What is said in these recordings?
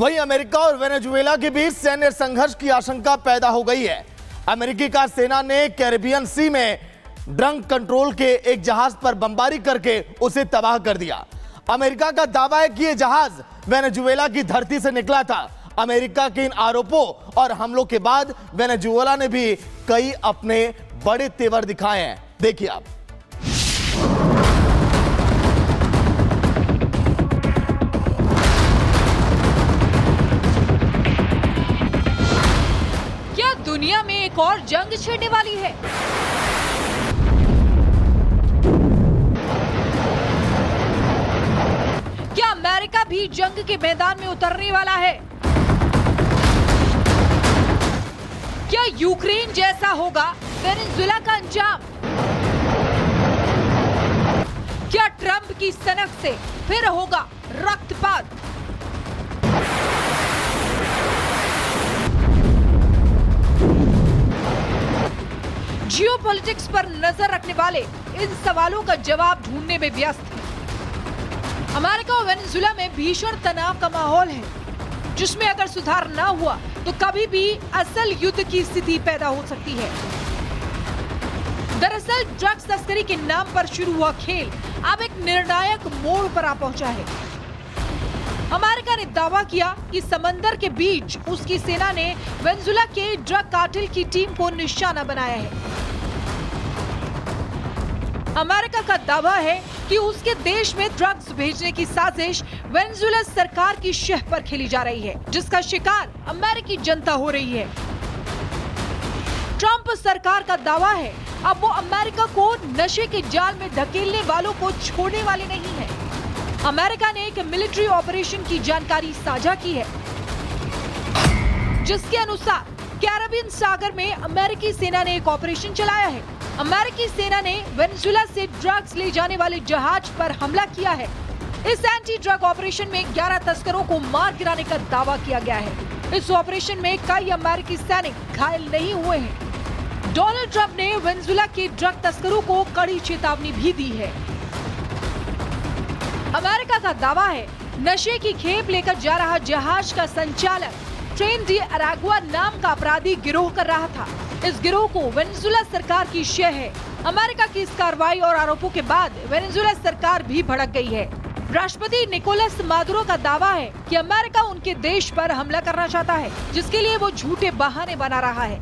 वहीं अमेरिका और वेनेजुएला के बीच सैन्य संघर्ष की आशंका पैदा हो गई है। अमेरिकी का सेना ने कैरिबियन सी में ड्रंक कंट्रोल के एक जहाज पर बमबारी करके उसे तबाह कर दिया। अमेरिका का दावा है कि यह जहाज वेनेजुएला की धरती से निकला था। अमेरिका के इन आरोपों और हमलों के बाद वेनेजुएला ने भी कई अपने बड़े तेवर दिखाए हैं। देखिए आप। क्या दुनिया में एक और जंग छिड़ने वाली है? क्या अमेरिका भी जंग के मैदान में उतरने वाला है? क्या यूक्रेन जैसा होगा वेनेजुएला का अंजाम? क्या ट्रंप की सनक से फिर होगा रक्तपात? जियोपॉलिटिक्स पर नजर रखने वाले इन सवालों का जवाब ढूंढने में व्यस्त है। अमेरिका और वेनेजुएला में भीषण तनाव का माहौल है, जिसमें अगर सुधार न हुआ तो कभी भी असल युद्ध की स्थिति पैदा हो सकती है। दरअसल ड्रग्स तस्करी के नाम पर शुरू हुआ खेल अब एक निर्णायक मोड़ पर आ पहुंचा है। अमेरिका ने दावा किया कि समंदर के बीच उसकी सेना ने वेनेजुएला के ड्रग कार्टेल की टीम को निशाना बनाया है। अमेरिका का दावा है कि उसके देश में ड्रग्स भेजने की साजिश वेनेजुएला सरकार की शह पर खेली जा रही है, जिसका शिकार अमेरिकी जनता हो रही है। ट्रंप सरकार का दावा है अब वो अमेरिका को नशे के जाल में धकेलने वालों को छोड़ने वाली नहीं है। अमेरिका ने एक मिलिट्री ऑपरेशन की जानकारी साझा की है, जिसके अनुसार कैरिबियन सागर में अमेरिकी सेना ने एक ऑपरेशन चलाया है। अमेरिकी सेना ने वेनेजुएला से ड्रग्स ले जाने वाले जहाज पर हमला किया है। इस एंटी ड्रग ऑपरेशन में 11 तस्करों को मार गिराने का दावा किया गया है। इस ऑपरेशन में कई अमेरिकी सैनिक घायल नहीं हुए हैं। डोनाल्ड ट्रंप ने वेनेजुएला के ड्रग तस्करों को कड़ी चेतावनी भी दी है। अमेरिका का दावा है नशे की खेप लेकर जा रहा जहाज का संचालक ट्रेन डी अरागुआ नाम का अपराधी गिरोह कर रहा था। इस गिरोह को वेनेजुएला सरकार की शह है। अमेरिका की इस कार्रवाई और आरोपों के बाद वेनेजुएला सरकार भी भड़क गई है। राष्ट्रपति निकोलस मादुरो का दावा है कि अमेरिका उनके देश पर हमला करना चाहता है, जिसके लिए वो झूठे बहाने बना रहा है।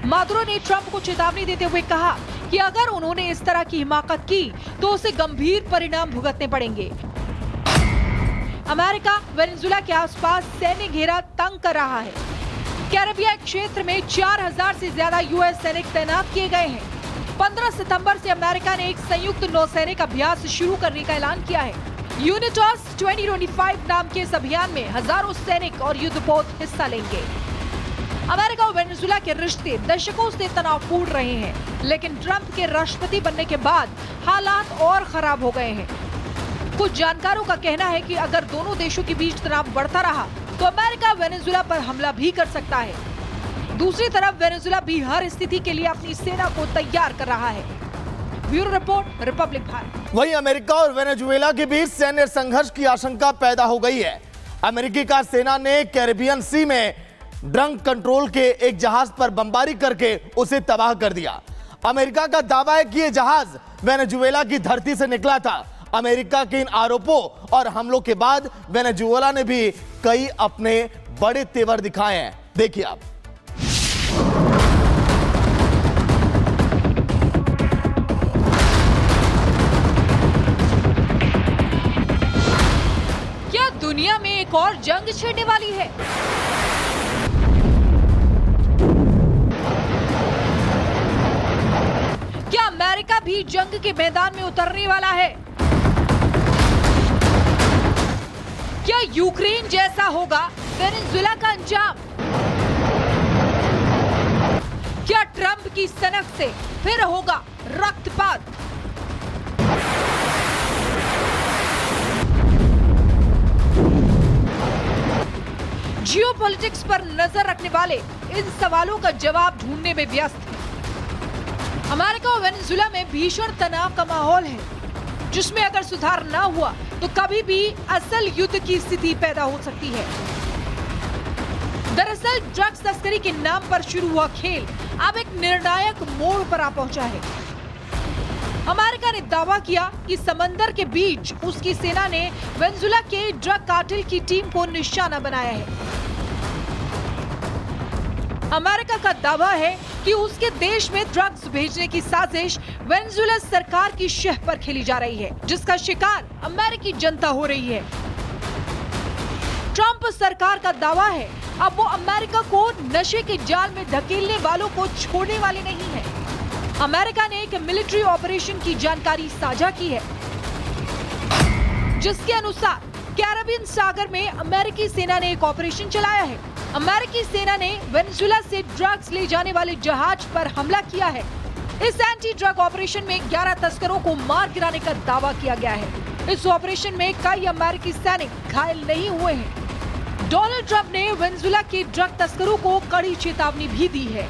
मादुरो ने ट्रंप को चेतावनी देते हुए कहा कि अगर उन्होंने इस तरह की हिमाकत की तो उसे गंभीर परिणाम भुगतने पड़ेंगे। अमेरिका वेनेजुएला के आसपास सैन्य घेरा तंग कर रहा है। कैरिबियन क्षेत्र में 4000 से ज्यादा यूएस सैनिक तैनात किए गए हैं। 15 सितंबर से अमेरिका ने एक संयुक्त नौसैनिक अभ्यास शुरू करने का ऐलान किया है। यूनिटॉस 2025 नाम के इस अभियान में हजारों सैनिक और युद्धपोत हिस्सा लेंगे। अमेरिका और वेनेजुएला के रिश्ते दशकों से तनावपूर्ण रहे हैं, लेकिन ट्रंप के राष्ट्रपति बनने के बाद हालात और खराब हो गए हैं। कुछ जानकारों का कहना है कि अगर दोनों देशों के बीच तनाव बढ़ता रहा तो अमेरिका वेनेजुएला पर हमला भी कर सकता है। दूसरी तरफ वेनेजुएला भी हर स्थिति के लिए अपनी सेना को तैयार कर रहा है। Bureau report, Republic Bharat. वहीं अमेरिका और वेनेजुएला के बीच सैन्य संघर्ष की आशंका पैदा हो गई है। अमेरिकी का सेना ने कैरिबियन सी में ड्रंक कंट्रोल के एक जहाज पर बमबारी करके उसे तबाह कर दिया। अमेरिका का दावा है कि यह जहाज वेनेजुएला की धरती से निकला था। अमेरिका के इन आरोपों और हमलों के बाद वेनेजुएला ने भी कई अपने बड़े तेवर दिखाए हैं। देखिए आप। क्या दुनिया में एक और जंग छिड़ने वाली है? क्या अमेरिका भी जंग के मैदान में उतरने वाला है? क्या यूक्रेन जैसा होगा वेनेजुएला का अंजाम? क्या ट्रंप की सनक से फिर होगा रक्तपात? जियोपॉलिटिक्स पर नजर रखने वाले इन सवालों का जवाब ढूंढने में व्यस्त है। अमेरिका और वेनेजुएला में भीषण तनाव का माहौल है, जिसमें अगर सुधार न हुआ तो कभी भी असल युद्ध की स्थिति पैदा हो सकती है। दरअसल ड्रग्स तस्करी के नाम पर शुरू हुआ खेल अब एक निर्णायक मोड़ पर आ पहुंचा है। अमेरिका ने दावा किया कि समंदर के बीच उसकी सेना ने वेनेजुएला के ड्रग कार्टेल की टीम को निशाना बनाया है। अमेरिका का दावा है कि उसके देश में ड्रग्स भेजने की साजिश वेनेजुएला सरकार की शह पर खेली जा रही है, जिसका शिकार अमेरिकी जनता हो रही है। ट्रंप सरकार का दावा है अब वो अमेरिका को नशे के जाल में धकेलने वालों को छोड़ने वाले नहीं है। अमेरिका ने एक मिलिट्री ऑपरेशन की जानकारी साझा की है, जिसके अनुसार कैरेबियन सागर में अमेरिकी सेना ने एक ऑपरेशन चलाया है। अमेरिकी सेना ने वेनेजुएला से ड्रग्स ले जाने वाले जहाज पर हमला किया है। इस एंटी ड्रग ऑपरेशन में 11 तस्करों को मार गिराने का दावा किया गया है। इस ऑपरेशन में कई अमेरिकी सैनिक घायल नहीं हुए हैं। डोनाल्ड ट्रंप ने वेनेजुएला के ड्रग तस्करों को कड़ी चेतावनी भी दी है।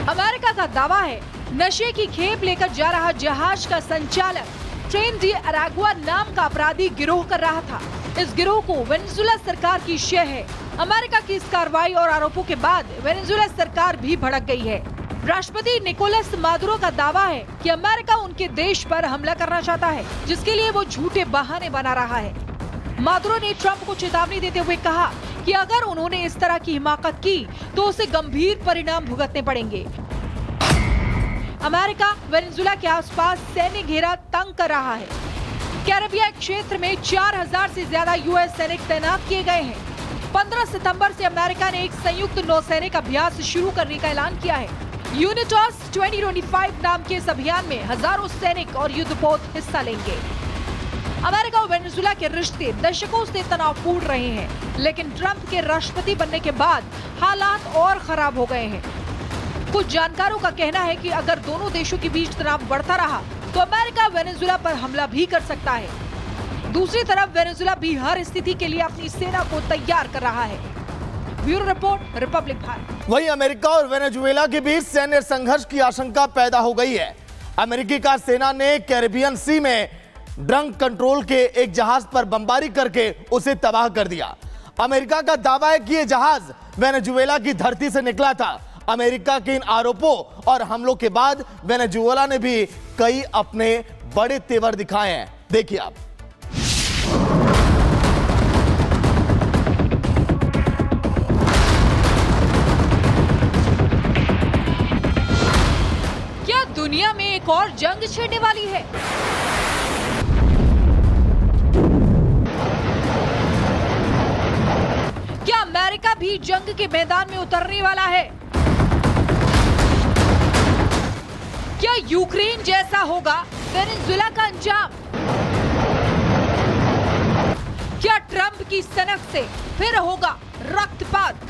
अमेरिका का दावा है नशे की खेप लेकर जा रहा जहाज का संचालक ट्रेन डी अरागुआ नाम का अपराधी गिरोह कर रहा था। इस गिरोह को वेनेजुएला सरकार की शह है। अमेरिका की इस कार्रवाई और आरोपों के बाद वेनेजुएला सरकार भी भड़क गई है। राष्ट्रपति निकोलस मादुरो का दावा है कि अमेरिका उनके देश पर हमला करना चाहता है, जिसके लिए वो झूठे बहाने बना रहा है। मादुरो ने ट्रंप को चेतावनी देते हुए कहा कि अगर उन्होंने इस तरह की हिमाकत की तो उसे गंभीर परिणाम भुगतने पड़ेंगे। अमेरिका वेनेजुएला के आसपास सैन्य घेरा तंग कर रहा है। कैरेबियन क्षेत्र में 4000 से ज्यादा यूएस सैनिक तैनात किए गए हैं। 15 सितंबर से अमेरिका ने एक संयुक्त नौसैनिक अभ्यास शुरू करने का ऐलान किया है। यूनिटॉस 2025 नाम के इस अभियान में हजारों सैनिक और युद्धपोत हिस्सा लेंगे। अमेरिका और वेनेजुएला के रिश्ते दशकों से तनावपूर्ण रहे हैं, लेकिन ट्रंप के राष्ट्रपति बनने के बाद हालात और खराब हो गए हैं। कुछ जानकारों का कहना है कि अगर दोनों देशों के बीच तनाव बढ़ता रहा तो अमेरिका वेनेजुएला पर हमला भी कर सकता है। दूसरी तरफ वेनेजुएला भी हर स्थिति के लिए अपनी सेना को तैयार कर रहा है। Bureau report, Republic Bharat. वहीं अमेरिका और वेनेजुएला के बीच सैन्य संघर्ष की आशंका पैदा हो गई है। अमेरिकी कार सेना ने कैरेबियन सी में ड्रग कंट्रोल के एक जहाज पर बमबारी करके उसे तबाह कर दिया। अमेरिका का दावा है कि यह जहाज वेनेजुएला की धरती से निकला था। अमेरिका के इन आरोपों और हमलों के बाद वेनेजुएला ने भी कई अपने बड़े तेवर दिखाए हैं। देखिए आप। क्या दुनिया में एक और जंग छिड़ने वाली है? क्या अमेरिका भी जंग के मैदान में उतरने वाला है? क्या यूक्रेन जैसा होगा वेनेजुएला का अंजाम? क्या ट्रंप की सनक से फिर होगा रक्तपात?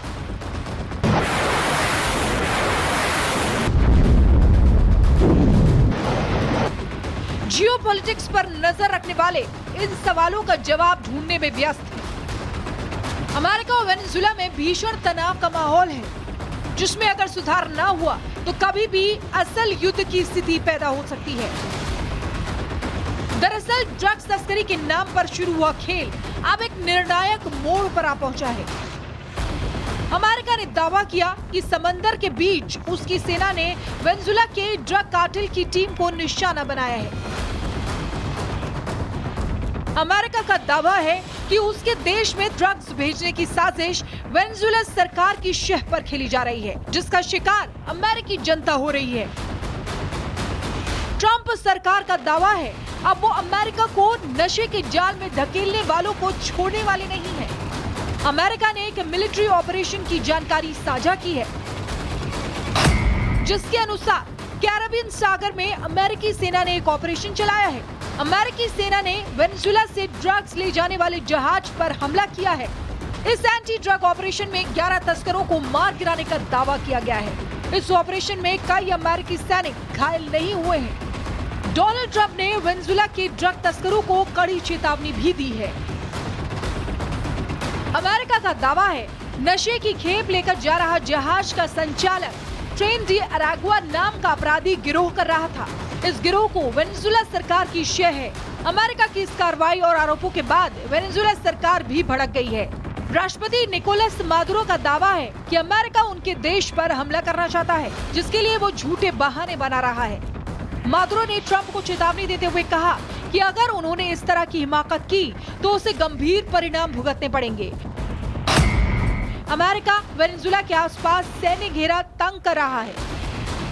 जियोपॉलिटिक्स पर नजर रखने वाले इन सवालों का जवाब ढूंढने में व्यस्त हैं। अमेरिका और वेनेजुएला में भीषण तनाव का माहौल है, जिसमें अगर सुधार न हुआ तो कभी भी असल युद्ध की स्थिति पैदा हो सकती है। दरअसल ड्रग्स तस्करी के नाम पर शुरू हुआ खेल अब एक निर्णायक मोड़ पर आ पहुंचा है। अमेरिका ने दावा किया कि समंदर के बीच उसकी सेना ने वेनेजुएला के ड्रग कार्टेल की टीम को निशाना बनाया है। अमेरिका का दावा है कि उसके देश में ड्रग्स भेजने की साजिश वेनेजुएला सरकार की शह पर खेली जा रही है, जिसका शिकार अमेरिकी जनता हो रही है। ट्रंप सरकार का दावा है अब वो अमेरिका को नशे के जाल में धकेलने वालों को छोड़ने वाले नहीं है। अमेरिका ने एक मिलिट्री ऑपरेशन की जानकारी साझा की है, जिसके अनुसार कैरेबियन सागर में अमेरिकी सेना ने एक ऑपरेशन चलाया है। अमेरिकी सेना ने वेनेजुएला से ड्रग्स ले जाने वाले जहाज पर हमला किया है। इस एंटी ड्रग ऑपरेशन में 11 तस्करों को मार गिराने का दावा किया गया है। इस ऑपरेशन में कई अमेरिकी सैनिक घायल नहीं हुए हैं। डोनाल्ड ट्रंप ने वेनेजुएला के ड्रग तस्करों को कड़ी चेतावनी भी दी है। अमेरिका का दावा है नशे की खेप लेकर जा रहा जहाज का संचालक ट्रेन डी अरागुआ नाम का अपराधी गिरोह कर रहा था। इस गिरोह को वेनेजुएला सरकार की शह है। अमेरिका की इस कार्रवाई और आरोपों के बाद वेनेजुएला सरकार भी भड़क गई है। राष्ट्रपति निकोलस मादुरो का दावा है कि अमेरिका उनके देश पर हमला करना चाहता है, जिसके लिए वो झूठे बहाने बना रहा है। मादुरो ने ट्रंप को चेतावनी देते हुए कहा कि अगर उन्होंने इस तरह की हिमाकत की तो उसे गंभीर परिणाम भुगतने पड़ेंगे। अमेरिका वेनेजुएला के आसपास सैन्य घेरा तंग कर रहा है।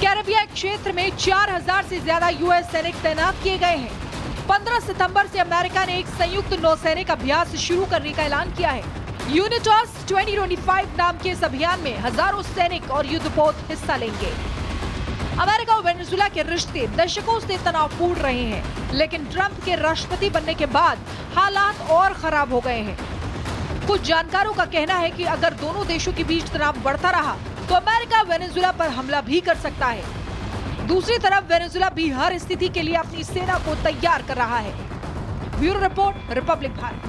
कैरेबियन क्षेत्र में 4000 से ज्यादा यूएस सैनिक तैनात किए गए हैं। 15 सितंबर से अमेरिका ने एक संयुक्त नौसैनिक अभ्यास शुरू करने का ऐलान किया है। यूनिटॉस 2025 नाम के इस अभियान में हजारों सैनिक और युद्धपोत हिस्सा लेंगे। अमेरिका और वेनेजुएला के रिश्ते दशकों से तनावपूर्ण रहे हैं, लेकिन ट्रंप के राष्ट्रपति बनने के बाद हालात और खराब हो गए हैं। कुछ जानकारों का कहना है कि अगर दोनों देशों के बीच तनाव बढ़ता रहा तो अमेरिका वेनेजुएला पर हमला भी कर सकता है। दूसरी तरफ वेनेजुएला भी हर स्थिति के लिए अपनी सेना को तैयार कर रहा है। Bureau report, Republic Bharat.